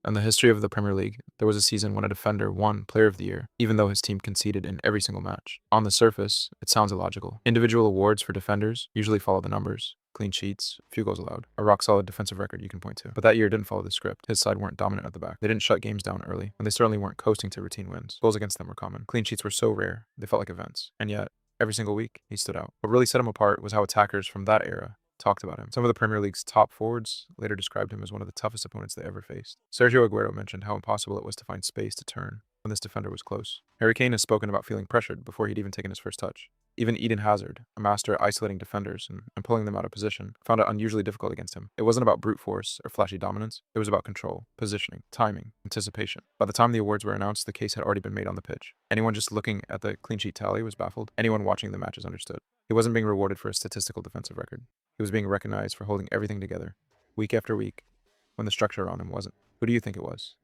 In the history of the Premier League, there was a season when a defender won Player of the Year, even though his team conceded in every single match. On the surface, it sounds illogical. Individual awards for defenders usually follow the numbers. Clean sheets, few goals allowed, a rock-solid defensive record you can point to. But that year didn't follow the script. His side weren't dominant at the back. They didn't shut games down early, and they certainly weren't coasting to routine wins. Goals against them were common. Clean sheets were so rare, they felt like events. And yet, every single week, he stood out. What really set him apart was how attackers from that era talked about him. Some of the Premier League's top forwards later described him as one of the toughest opponents they ever faced. Sergio Aguero mentioned how impossible it was to find space to turn when this defender was close. Harry Kane has spoken about feeling pressured before he'd even taken his first touch. Even Eden Hazard, a master at isolating defenders and pulling them out of position, found it unusually difficult against him. It wasn't about brute force or flashy dominance, it was about control, positioning, timing, anticipation. By the time the awards were announced, the case had already been made on the pitch. Anyone just looking at the clean sheet tally was baffled. Anyone watching the matches understood. He wasn't being rewarded for a statistical defensive record. He was being recognized for holding everything together, week after week, when the structure around him wasn't. Who do you think it was?